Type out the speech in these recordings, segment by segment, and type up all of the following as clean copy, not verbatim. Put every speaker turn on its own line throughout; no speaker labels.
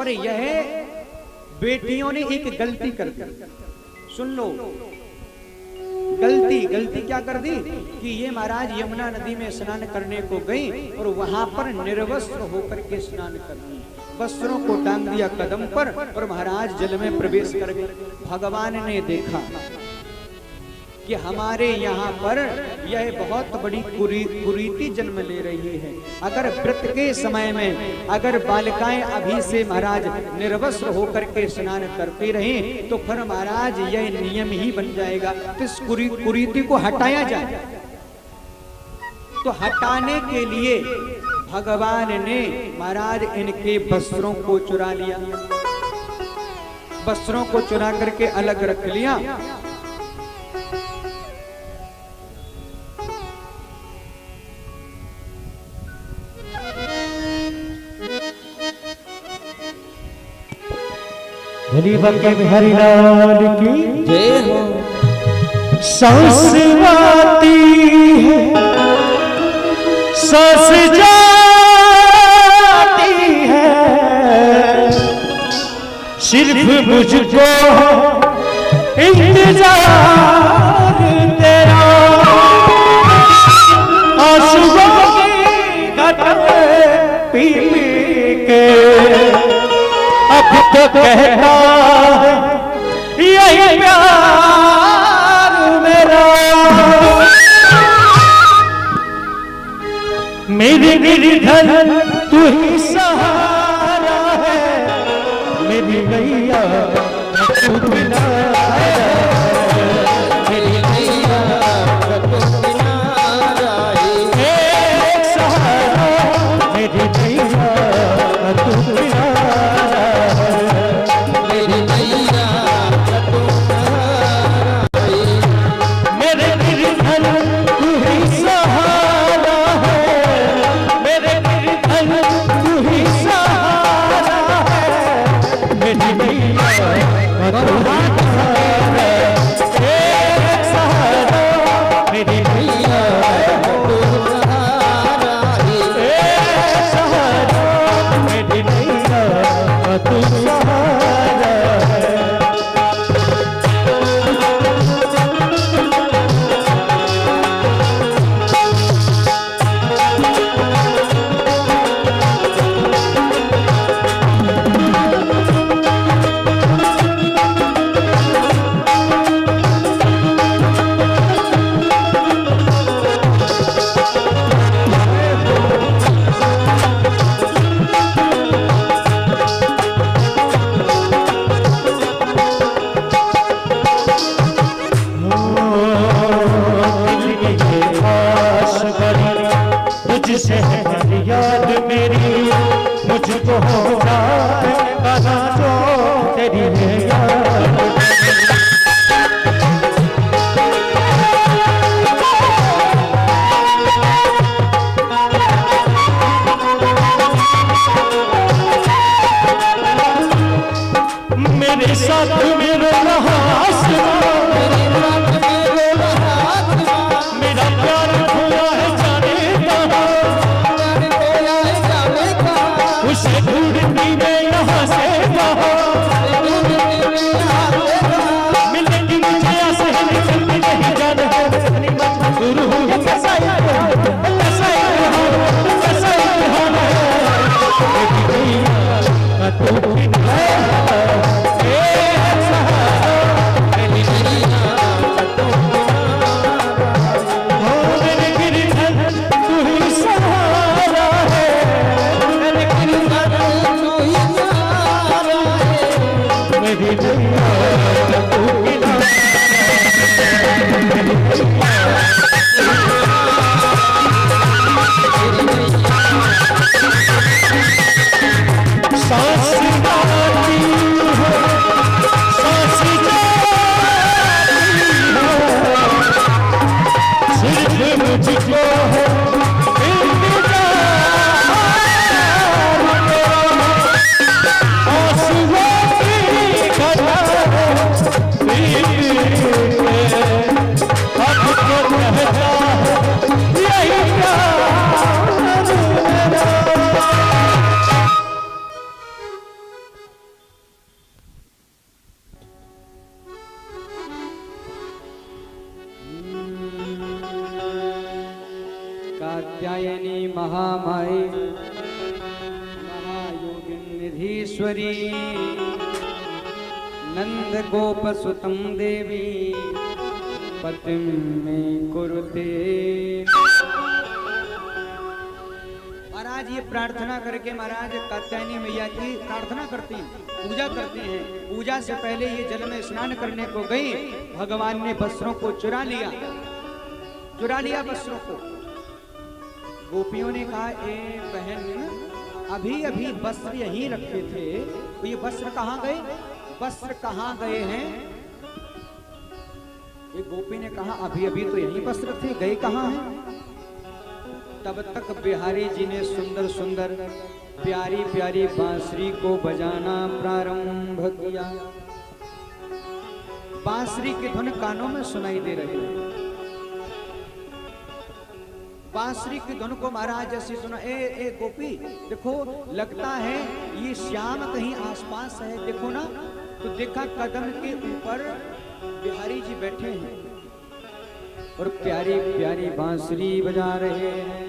और यह बेटियों ने एक गलती कर दी। सुन लो, गलती क्या कर दी कि ये महाराज यमुना नदी में स्नान करने को गई और वहां पर निर्वस्त्र होकर के स्नान कर दी, वस्त्रों को टांग दिया कदम पर और महाराज जल में प्रवेश कर गए। भगवान ने देखा कि हमारे यहाँ पर यह बहुत बड़ी कुरीति जन्म ले रही है। अगर व्रत के समय में अगर बालिकाएं अभी से महाराज निर्वस्त्र होकर के स्नान करते रहे तो फिर महाराज यह नियम ही बन जाएगा। तो इस कुरीति को हटाया जाए। तो हटाने के लिए भगवान ने महाराज इनके वस्त्रों को चुरा लिया, वस्त्रों को चुरा करके अलग रख लिया।
हरि लाल की जय हो। सांस आती है सांस जाती है, सिर्फ मुझको इंतजार तेरा, आंसुओं की घटन पी के अब तो कहता है यही प्यार मेरा। मेरी गिरधर तू ही सहारा है, मेरी मैया तू किनारा, मेरी मैया तू किनारा, एक सहारा मेरी मैया तू किनारा। तुझसे है याद मेरी, मुझको होना कहा तो तेरी है याद। मेरे साथ मेरा रहा ढूंढती मैं यहाँ से वहाँ,
महायोगिनीश्वरी नंद गोप सुतम देवी पतिम में कुरुते। महाराज ये प्रार्थना करके महाराज कात्यायनी मैया की प्रार्थना करती हैं, पूजा करते हैं। पूजा से पहले ये जल में स्नान करने को गई, भगवान ने वस्त्रों को चुरा लिया वस्त्रों को। गोपियों ने कहा, ए बहन, अभी अभी वस्त्र यहीं रखे थे, तो ये वस्त्र कहाँ गए? वस्त्र कहाँ गए हैं? एक गोपी ने कहा, अभी अभी तो यहीं वस्त्र थे, गए कहाँ हैं? तब तक बिहारी जी ने सुंदर सुंदर प्यारी प्यारी बांसुरी को बजाना प्रारंभ किया। बांसुरी की धुन कानों में सुनाई दे रही है। बांसुरी की धुन को महाराज जैसे सुना, ए गोपी देखो, लगता है ये श्याम कहीं आसपास है, देखो ना। तो देखा कदम के ऊपर बिहारी जी बैठे हैं और प्यारी प्यारी बांसुरी बजा रहे हैं।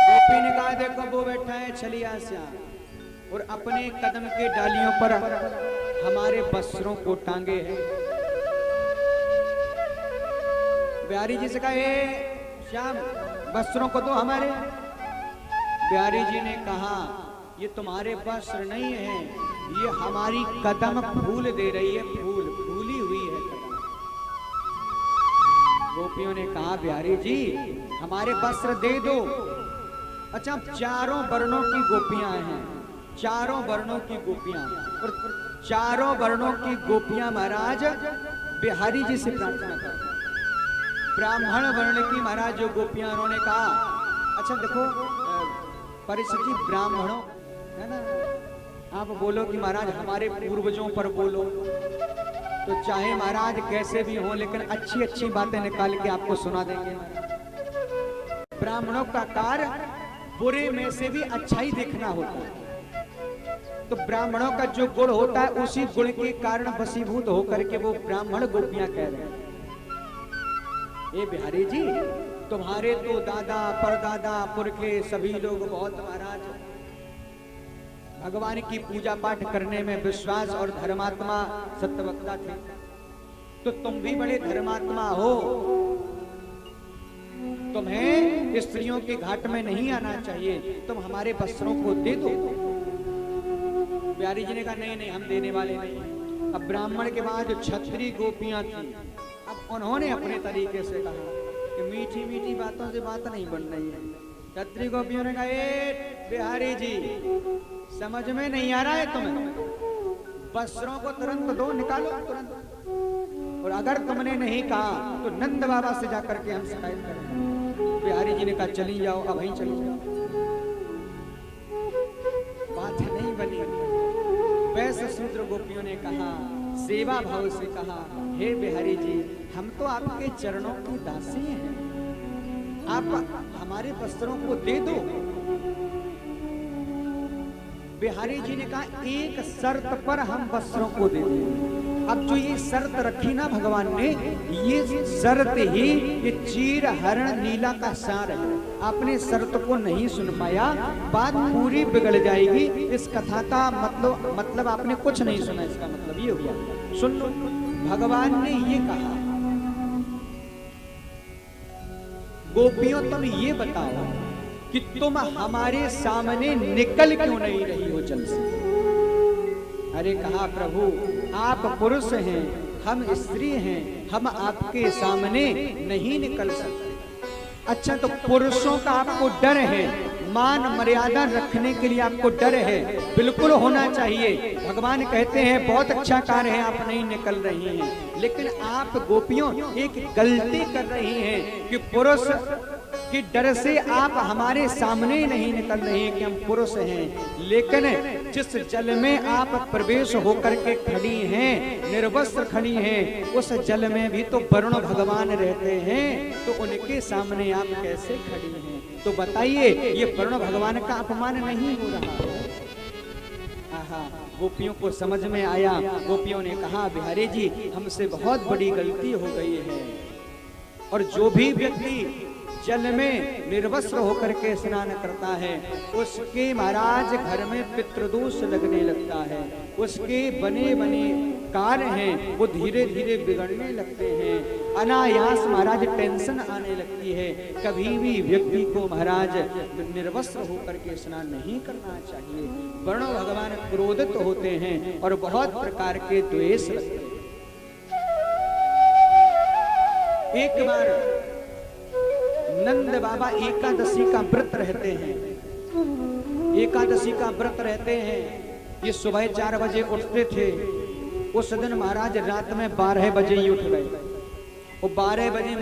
गोपी ने कहा, देखो वो बैठा है छलिया श्याम और अपने कदम के डालियों पर हमारे वस्त्रों को टांगे हैं। बिहारी जी से कहा, श्याम वस्त्रों को तो हमारे। बिहारी जी ने कहा, ये तुम्हारे वस्त्र नहीं है, ये हमारी कदम फूल दे रही है, फूली हुई है कदम। गोपियों ने कहा, बिहारी जी हमारे वस्त्र दे दो। अच्छा, चारों वर्णों की गोपियां हैं, चारों वर्णों की गोपियां, और चारों वर्णों की गोपियां महाराज बिहारी जी से प्रार्थना करते। ब्राह्मण वर्ण की महाराज जो गोपियां, उन्होंने कहा, अच्छा देखो परिस्थिति ब्राह्मणों है ना, आप बोलो कि महाराज हमारे पूर्वजों पर बोलो, तो चाहे महाराज कैसे भी हो, लेकिन अच्छी अच्छी बातें निकाल के आपको सुना देंगे। ब्राह्मणों का कार्य बुरे में से भी अच्छा ही देखना होता है। तो ब्राह्मणों का जो गुण होता है, उसी गुण के कारण वशीभूत होकर के वो ब्राह्मण गोपियां कह रहे हैं, ये बिहारी जी तुम्हारे तो दादा परदादा पुरखे सभी लोग बहुत महाराज भगवान की पूजा पाठ करने में विश्वास और धर्मात्मा सत्यवक्ता थे, तो तुम भी बड़े धर्मात्मा हो, तुम्हें स्त्रियों के घाट में नहीं आना चाहिए, तुम हमारे वस्त्रों को दे दो। बिहारी जी ने कहा, नहीं नहीं हम देने वाले नहीं। अब ब्राह्मण के बाद जो क्षत्रिय गोपियां थी, अब उन्होंने अपने तरीके से कहा कि मीठी मीठी बातों से बात नहीं बन रही है। क्षत्रिय गोपियों ने कहा, ए बिहारी जी समझ में नहीं आ रहा है तुम्हें, वस्त्रों को तुरंत दो, निकालो तुरंत, और अगर तुमने नहीं कहा तो नंद बाबा से जाकर के हम शिकायत करेंगे। बिहारी जी ने कहा, चली जाओ, अब वहीं चली जाओ। बात नहीं बनी। वैसे शूद्र गोपियों ने कहा, सेवा भाव से कहा, हे बिहारी जी हम तो आपके चरणों की दासी हैं, आप हमारे वस्त्रों को दे दो। बिहारी जी ने कहा, एक शर्त पर हम वस्त्रों को दे देंगे। अब जो ये शर्त रखी ना भगवान ने, ये शर्त ही ये चीर हरण नीला का सार है। आपने शर्त को नहीं सुन पाया, बात पूरी बिगड़ जाएगी। इस कथा का मतलब आपने कुछ नहीं सुना, इसका मतलब ये हुआ। सुन लो, भगवान ने ये कहा, गोपियों तुम ये बताओ कि तुम हमारे सामने निकल क्यों नहीं रही हो जल से। अरे कहा, प्रभु आप पुरुष हैं, हम स्त्री हैं, हम आपके सामने नहीं निकल सकते। अच्छा, तो पुरुषों का आपको डर है, मान मर्यादा रखने के लिए आपको डर है, बिल्कुल होना चाहिए। भगवान कहते हैं बहुत अच्छा कार्य है, आप नहीं निकल रही हैं, लेकिन आप गोपियों एक गलती कर रही हैं कि पुरुष कि डर से आप हमारे सामने नहीं निकल रही कि हम पुरुष हैं, लेकिन जिस जल में आप प्रवेश होकर के खड़ी हैं, निर्वस्त्र खड़ी हैं, उस जल में भी तो वरुण भगवान रहते हैं, तो उनके सामने आप कैसे खड़ी हैं? तो बताइए, ये वरुण भगवान का अपमान नहीं हो रहा है? कहा। गोपियों को समझ में आया। गोपियों ने कहा बिहारी जी हमसे बहुत बड़ी गलती हो गई है। और जो भी व्यक्ति जल में निर्वस्त्र होकर के स्नान करता है उसके महाराज घर में पितृदोष लगने लगता है। उसके बने बने कार्य हैं वो धीरे धीरे बिगड़ने लगते हैं। अनायास महाराज टेंशन आने लगती है। कभी भी व्यक्ति को महाराज निर्वस्त्र होकर के स्नान नहीं करना चाहिए, वर्ण भगवान क्रोधित होते हैं और बहुत प्रकार के द्वेष रखते हैं। एक बार नंद बाबा एकादशी का व्रत रहते हैं। एकादशी का व्रत रहते हैं। ये सुबह 4 बजे उठते थे। उस दिन महाराज रात में 12 बजे ही उठ गए। वो 12 बजे